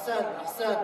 أحسن أحسن.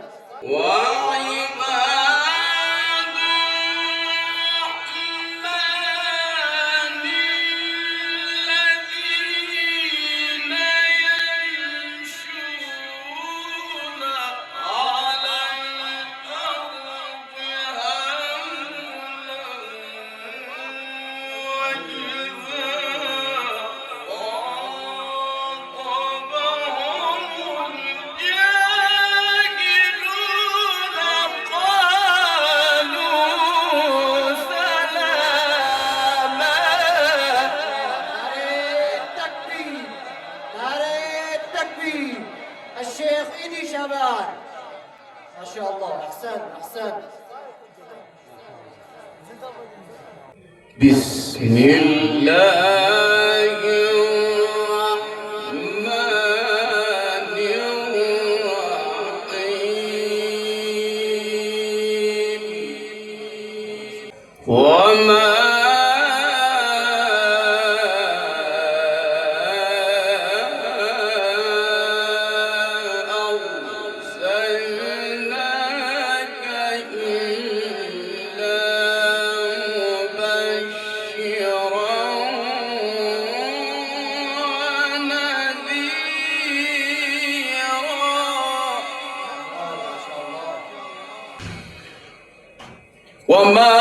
الشيخ إيدي شبان، ما شاء الله، أحسن أحسن. بسم الله الرحمن الرحيم وما وما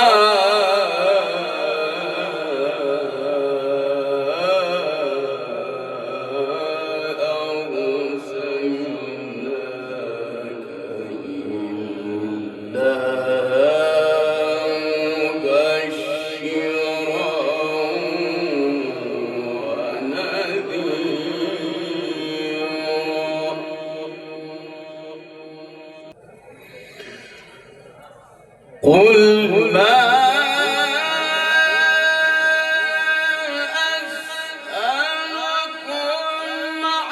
قل ما أسألكم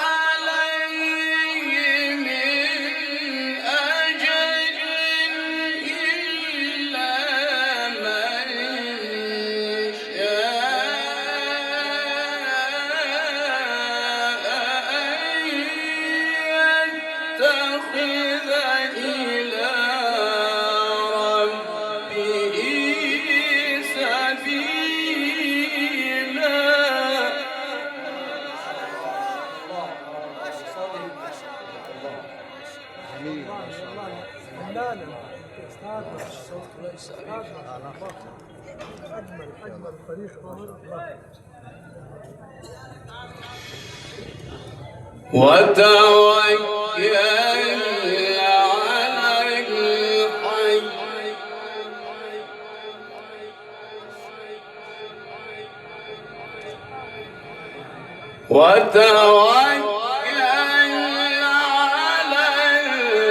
عليه من أجر إلا من شاء أن يتخذ إلى أجمل فريق وتوكل على الحي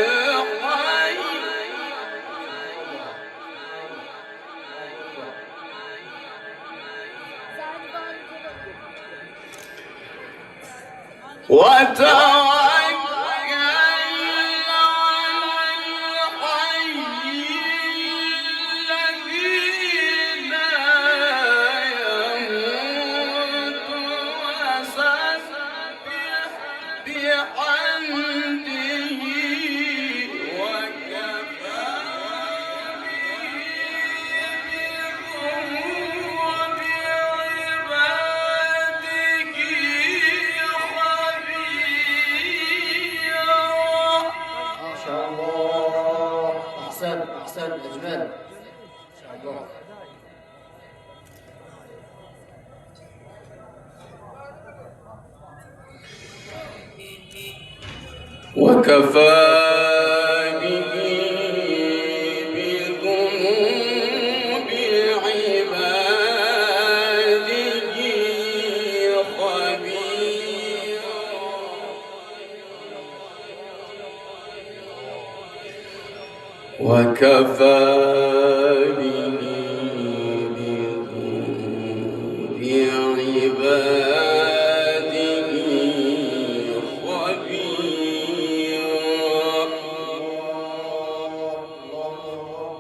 أحسن أجمل، ما شاء الله. وكفى به بذنوب عباده خبيرا وكفى به بذنوب عباده خبيرا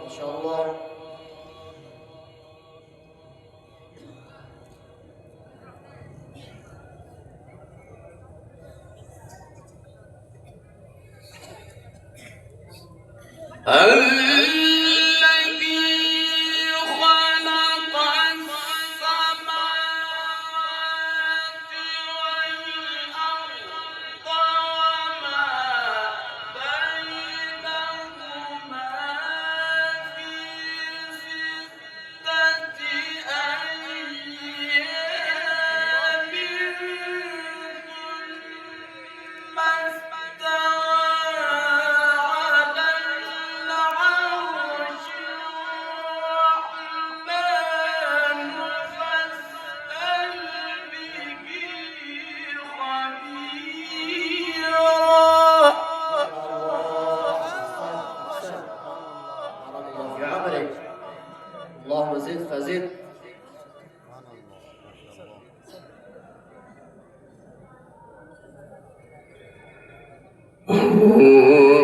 ما شاء الله. اللهم زد فزد.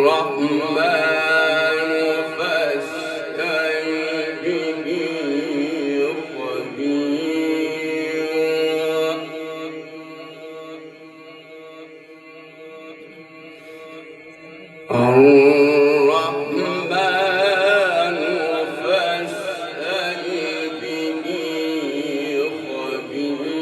الرحمن فاسأل به خبيرا. الرحمن فاسأل به خبيرا.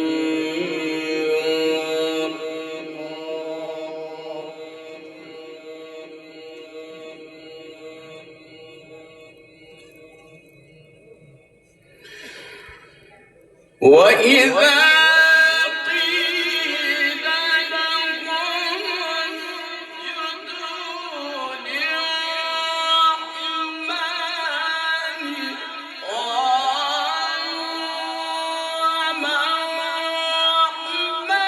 وإذا قيل لهم اسجدوا للرحمن قالوا وما الرحمن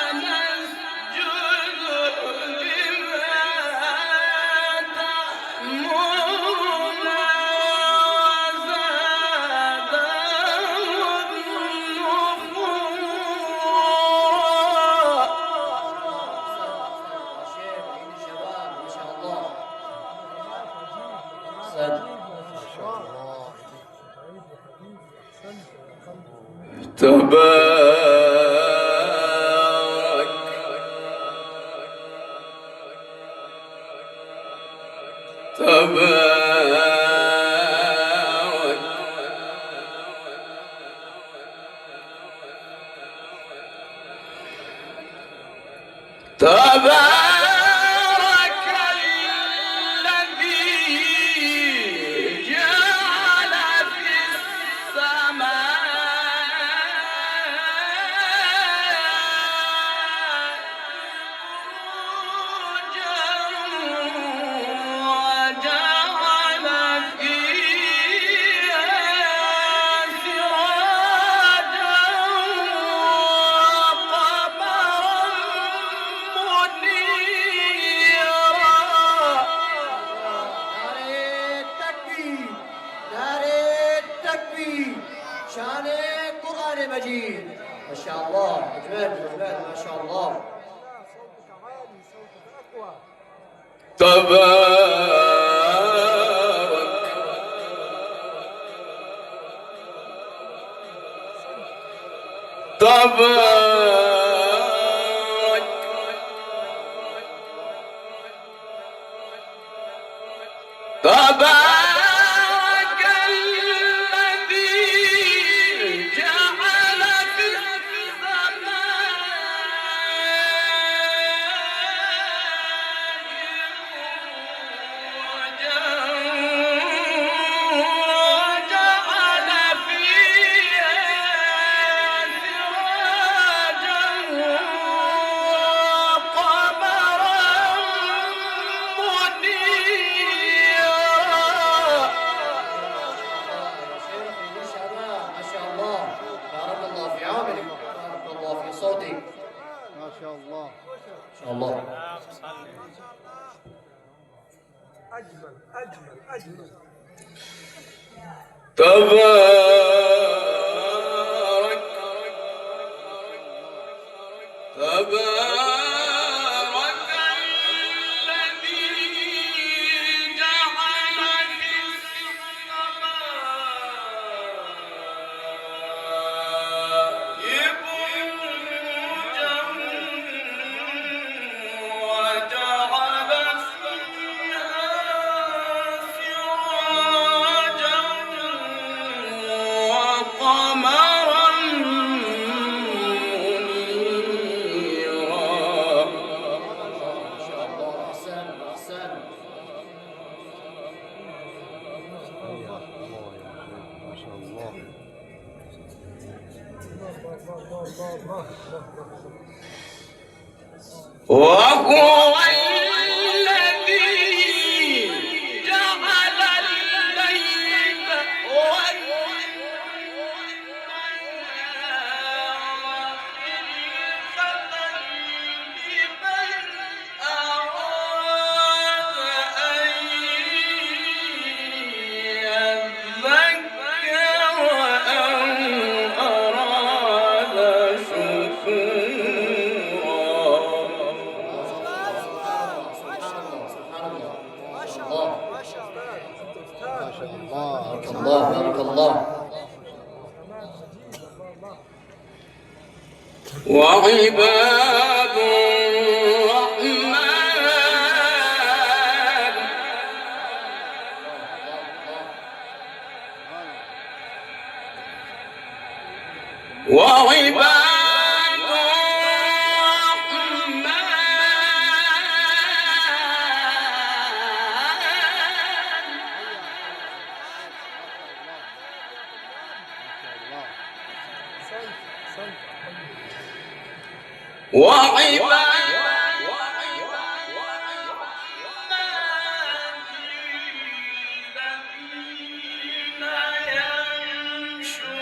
أنسجد لما تأمرنا تبارك تبارك تبارك الذي جعل في السماء وجعل فيها سراجا وقمرا منيرا. نعرے تکبیر، نعرے تکبیر، شان قرآن مجید. ما شاء الله، اجمل اجمل ما شاء الله. تبارك تبارك تبارك الذي جعل في وجعل فيها سراجا وقمرا منيرا. يا شيخ يا شباب ما شاء الله، بارك الله في عملك، بارك الله في صوتك. ما شاء الله. ما شاء الله. أجمل أجمل أجمل. تبارك تبارك الذي جعل في السماء بروجا وجعل فيها وهو الذي جعل الليل والنهار خلفة لمن أراد أن يذكر أو أراد الله بارك الله. وعباد الرحمن الذين يمشون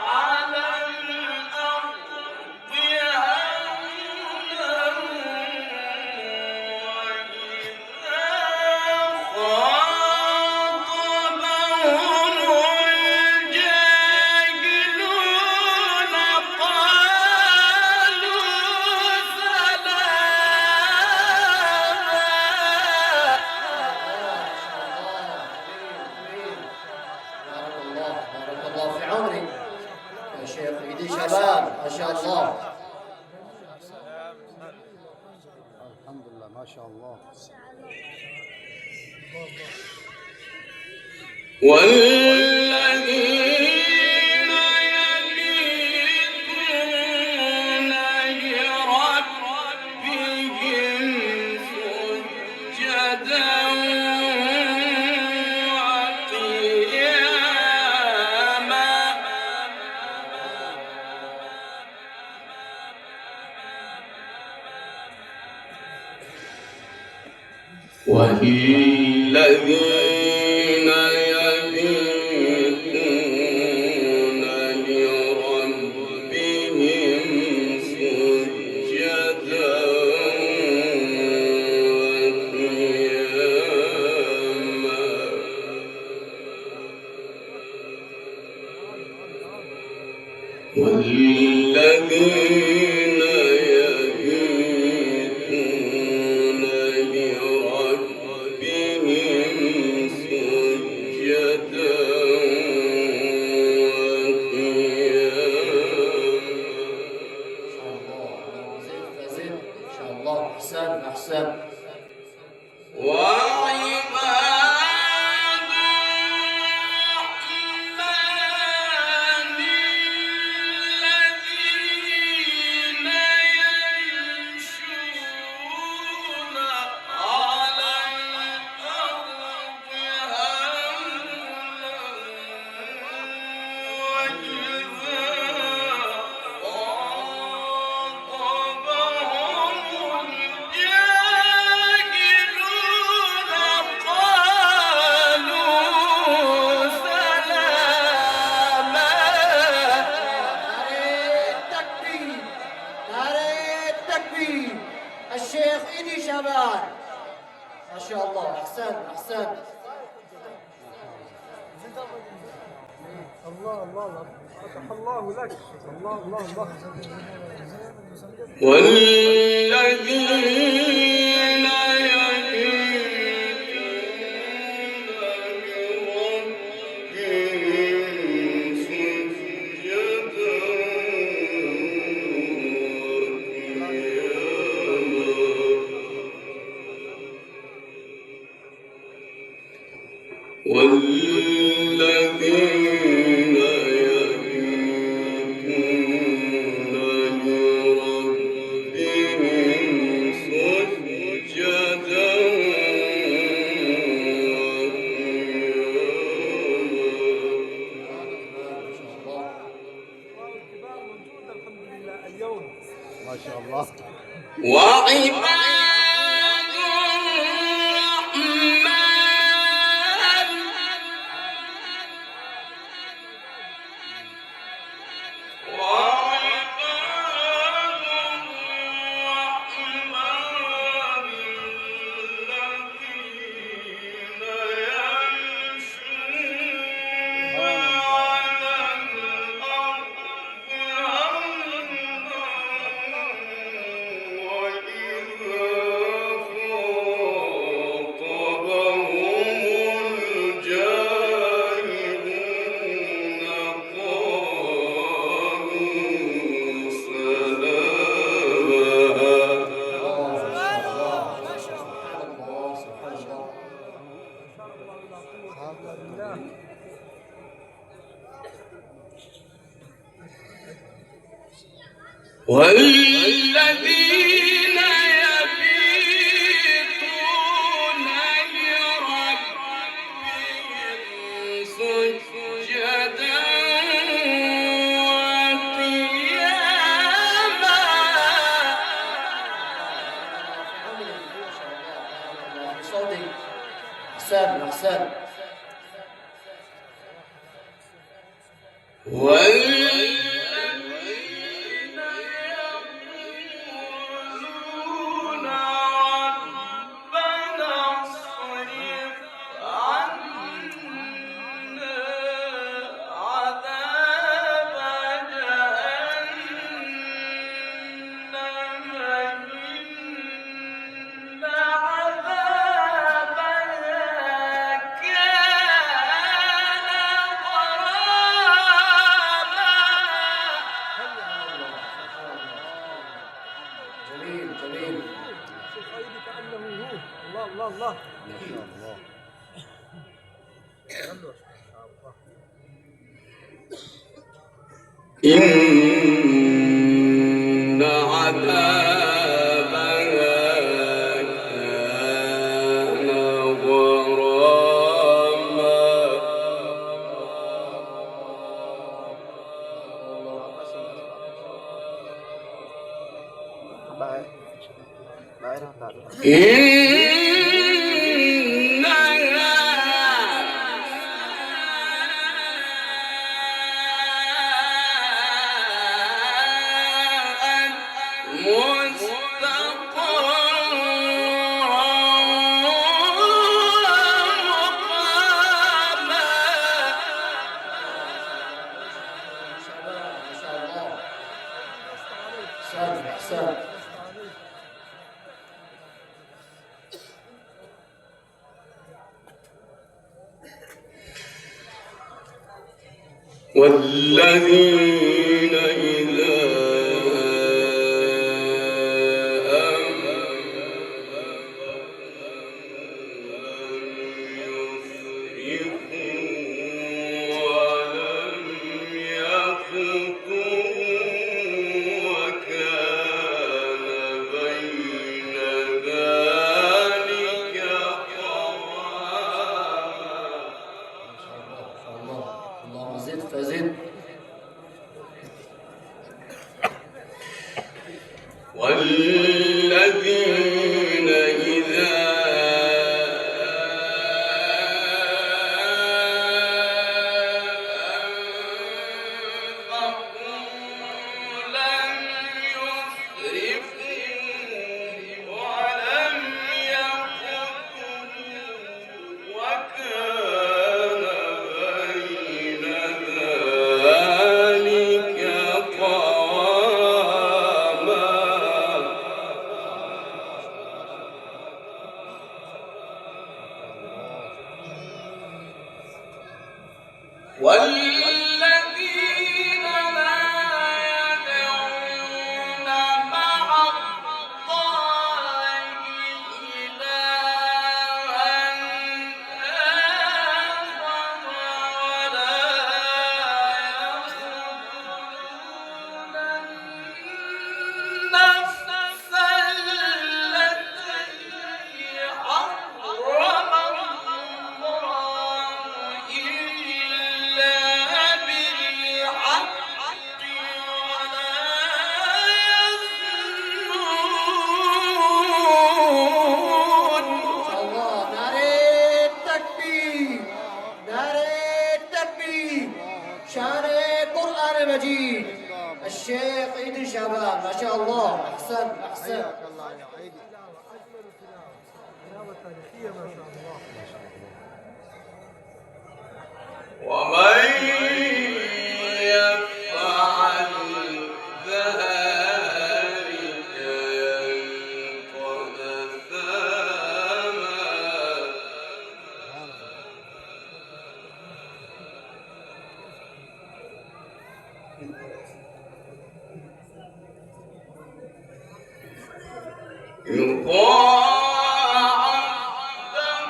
على الأرض هونا وإذا خاطبهم الجاهلون قالوا بارك الله في عمرك يا شيخ. ايدي شباب ما شاء الله. الحمد لله ما شاء الله. والذين يبيتون لربهم سجدا وقياما والذين يبيتون لربهم سجدا وقياما والذين يبيتون لربهم سجدا زد زد ان شاء الله. احسن احسن. وعباد الرحمن الذين يمشون على الأرض الشيخ إيدي شباب ما شاء الله. احسن احسن. الله الله الله. فتح الله لك. الله الله الله. والذين والذين يبيتون لربهم سجدا وقياما والذين يبيتون لربهم سجدا وقياما. صوتي أحسن أحسن. والذين يقولون ربنا اصرف عنا عذاب جهنم إن عذابها كان جميل جميل. شوف ايدي كانه هو. الله الله الله. ما شاء الله. غلوش ما شاء الله. إن عذابها كان غراما. أحسن أحسن. والذين إذا اللهم زد فزد. والذين إذا أنفقوا لم يسرفوا ولم يقتروا وكان بين ذلك قواما. والذين لا يدعون مع الله إلها آخر ولا يقتلون النفس التي حرم الله إلا بالحق ولا يزنون. الله. نعرة التكبير نعرة التكبير. شان قرآن مجيد الشيخ عيد شعبان ما شاء الله. أحسن أحسن. حياك الله يا عيدي. تلاوة اجمل تلاوة. تلاوة تاريخية ما شاء الله. ومن يفعل ذلك يلقى أثاما. يضاعف له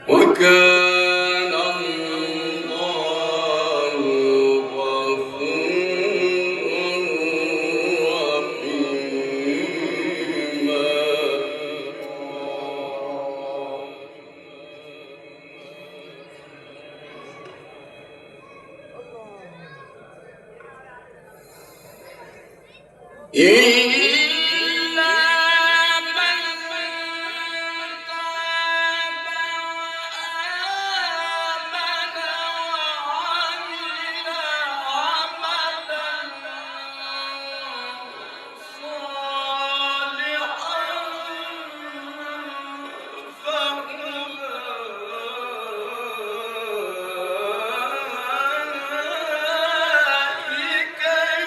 وكان الله غفورا رحيما. إلا من تاب وآمن وعمل عملا صالحا فأولئك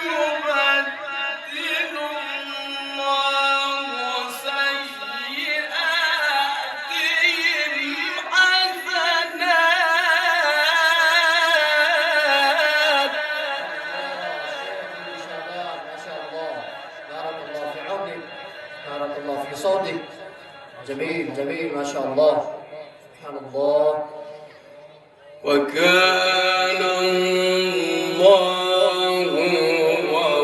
يبدل الله سيئاتهم حسنات. شباب ما شاء الله، بارك الله في عونك، بارك الله في صوتك، جميل جميل ما شاء الله، سبحان الله. وكان الله غفورا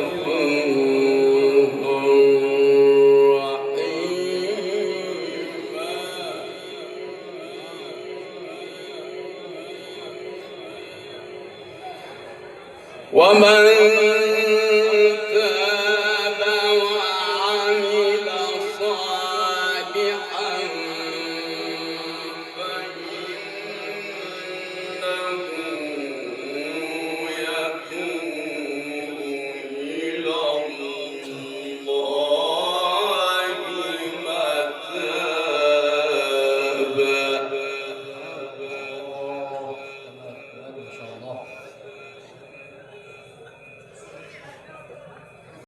رحيما. ومن